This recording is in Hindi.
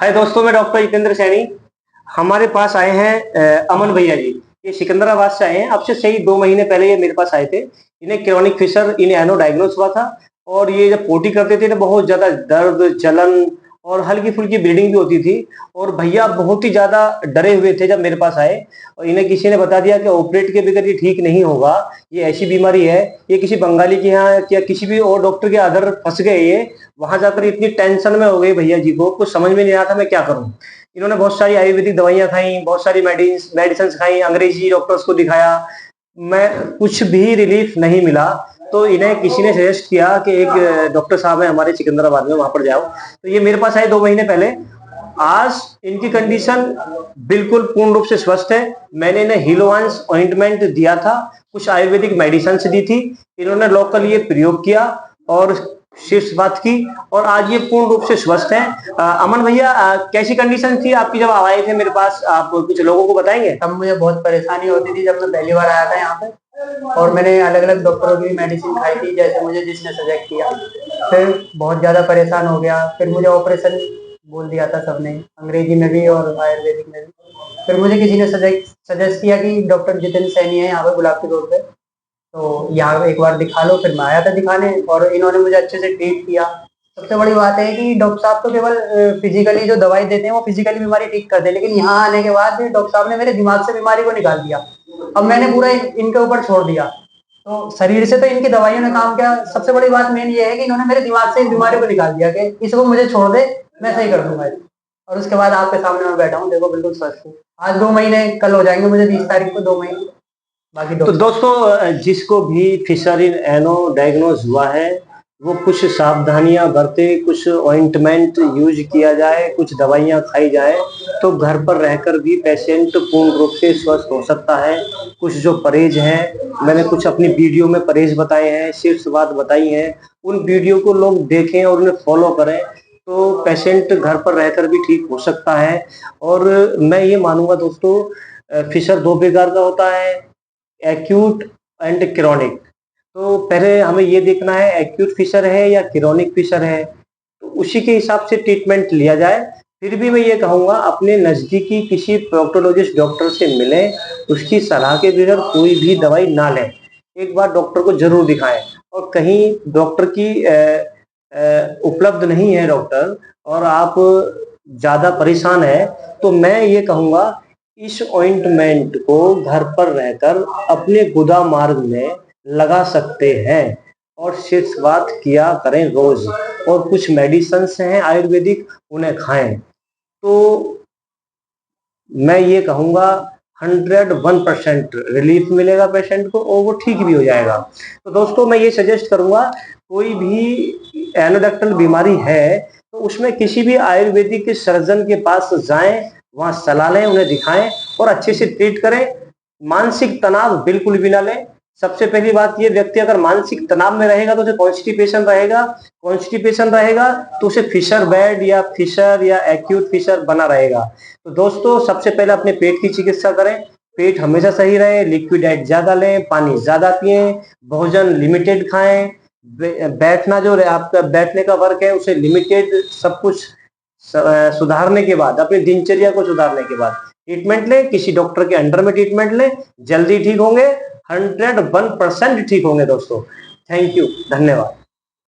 हाय दोस्तों, मैं डॉक्टर जितेंद्र सैनी। हमारे पास आए हैं अमन भैया जी। ये सिकंदराबाद से आए हैं। अब से सही 2 महीने पहले ये मेरे पास आए थे। इन्हें क्रोनिक फिशर इन्हें एनो डायग्नोस हुआ था। और ये जब पोटी करते थे ना, बहुत ज्यादा दर्द, जलन और हल्की फुल्की ब्लीडिंग भी होती थी। और भैया बहुत ही ज्यादा डरे हुए थे जब मेरे पास आए। और इन्हें किसी ने बता दिया कि ऑपरेट के बगैर ये ठीक नहीं होगा, ये ऐसी बीमारी है। ये किसी बंगाली के यहाँ या किसी भी और डॉक्टर के अदर फंस गए। ये वहां जाकर इतनी टेंशन में हो गई भैया जी को, कुछ समझ में नहीं आया था मैं क्या करूं। इन्होंने बहुत सारी आयुर्वेदिक दवाइयां खाई, बहुत सारी मेडिसिन खाई, अंग्रेजी डॉक्टर्स को दिखाया, मैं कुछ भी रिलीफ नहीं मिला। तो इन्हें किसी ने सजेस्ट किया कि एक डॉक्टर साहब है हमारे सिकंदराबाद में, वहां पर जाओ। तो ये मेरे पास आए 2 महीने पहले। आज इनकी कंडीशन बिल्कुल पूर्ण रूप से स्वस्थ है। मैंने इन्हें हीलोवांस ऑइंटमेंट दिया था, कुछ आयुर्वेदिक मेडिसिन दी थी। इन्होंने लोकल ये प्रयोग किया और शीर्ष बात की, और आज ये पूर्ण रूप से स्वस्थ है। अमन भैया, कैसी कंडीशन थी आपकी जब आप आए थे मेरे पास? आप कुछ लोगों को बताएंगे। तब मुझे बहुत परेशानी होती थी जब मैं पहली बार आया था यहाँ पे, और मैंने अलग अलग डॉक्टरों की मेडिसिन खाई थी, जैसे मुझे जिसने सजेस्ट किया। फिर बहुत ज़्यादा परेशान हो गया। फिर मुझे ऑपरेशन बोल दिया था सबने, अंग्रेजी में भी और आयुर्वेदिक में भी। फिर मुझे किसी ने सजेस्ट किया कि डॉक्टर जितेंद्र सैनी है यहाँ पे गुलाब की रोड पे, तो यहाँ एक बार दिखा लो। फिर मैं आया था दिखाने और इन्होंने मुझे अच्छे से ट्रीट किया। सबसे बड़ी बात है कि डॉक्टर साहब तो केवल फिजिकली जो दवाई देते हैं वो फिजिकली बीमारी ठीक करते हैं, लेकिन यहाँ आने के बाद डॉक्टर साहब ने मेरे दिमाग से बीमारी को निकाल दिया। अब मैंने पूरा इनके ऊपर छोड़ दिया। तो शरीर से तो इनकी दवाइयों ने काम किया। सबसे बड़ी बात मेन ये है कि इन्होंने मेरे दिमाग से इस बीमारी को निकाल दिया कि इसको मुझे छोड़ दे, मैं सही कर दूंगा। और उसके बाद आपके सामने मैं बैठा हूँ, देखो बिल्कुल स्वस्थ हूँ। आज 2 महीने, कल हो जाएंगे मुझे 20 तारीख को 2 महीने। बाकी तो दोस्तों, जिसको भी फिशर इन एनो डायग्नोज हुआ है, वो कुछ सावधानियां बरते, कुछ ऑइंटमेंट यूज किया जाए, कुछ दवाइयां खाई जाए, तो घर पर रहकर भी पेशेंट पूर्ण रूप से स्वस्थ हो सकता है। कुछ जो परहेज हैं, मैंने कुछ अपनी वीडियो में परहेज बताए हैं, शीर्ष बात बताई हैं, उन वीडियो को लोग देखें और उन्हें फॉलो करें, तो पेशेंट घर पर रहकर भी ठीक हो सकता है। और मैं ये मानूंगा दोस्तों, फिशर 2 प्रकार का होता है, एक्यूट एंड क्रोनिक। तो पहले हमें ये देखना है एक्यूट फिशर है या क्रोनिक फिशर है, तो उसी के हिसाब से ट्रीटमेंट लिया जाए। फिर भी मैं ये कहूँगा, अपने नज़दीकी किसी प्रोक्टोलॉजिस्ट डॉक्टर से मिलें, उसकी सलाह के बगैर कोई भी दवाई ना लें। एक बार डॉक्टर को जरूर दिखाएं। और कहीं डॉक्टर की उपलब्ध नहीं है डॉक्टर, और आप ज़्यादा परेशान है, तो मैं ये कहूँगा इस ऑइंटमेंट को घर पर रहकर अपने गुदा मार्ग में लगा सकते हैं और शीर्ष बात किया करें रोज। और कुछ मेडिसिन्स हैं आयुर्वेदिक, उन्हें खाएं। तो मैं ये कहूँगा 101% रिलीफ मिलेगा पेशेंट को, और वो ठीक भी हो जाएगा। तो दोस्तों, मैं ये सजेस्ट करूँगा, कोई भी एनोडक्टल बीमारी है तो उसमें किसी भी आयुर्वेदिक के सर्जन के पास जाएं, वहाँ सलाह लें, उन्हें दिखाएं और अच्छे से ट्रीट करें। मानसिक तनाव बिल्कुल भी ना लें। सबसे पहली बात, ये व्यक्ति अगर मानसिक तनाव में रहेगा तो उसे कॉन्स्टिपेशन रहेगा, तो उसे फिशर बेड या फिशर या एक्यूट फिशर बना रहेगा। तो दोस्तों, सबसे पहले अपने पेट की चिकित्सा करें। पेट हमेशा सही रहे, लिक्विड डाइट ज्यादा लें, पानी ज्यादा पिएं, भोजन लिमिटेड खाएं, बैठना जो आपका बैठने का वर्क है उसे लिमिटेड, सब कुछ सुधारने के बाद, अपनी दिनचर्या को सुधारने के बाद ट्रीटमेंट लें, किसी डॉक्टर के अंडर में ट्रीटमेंट लें, जल्दी ठीक होंगे। 101% ठीक होंगे दोस्तों। थैंक यू, धन्यवाद।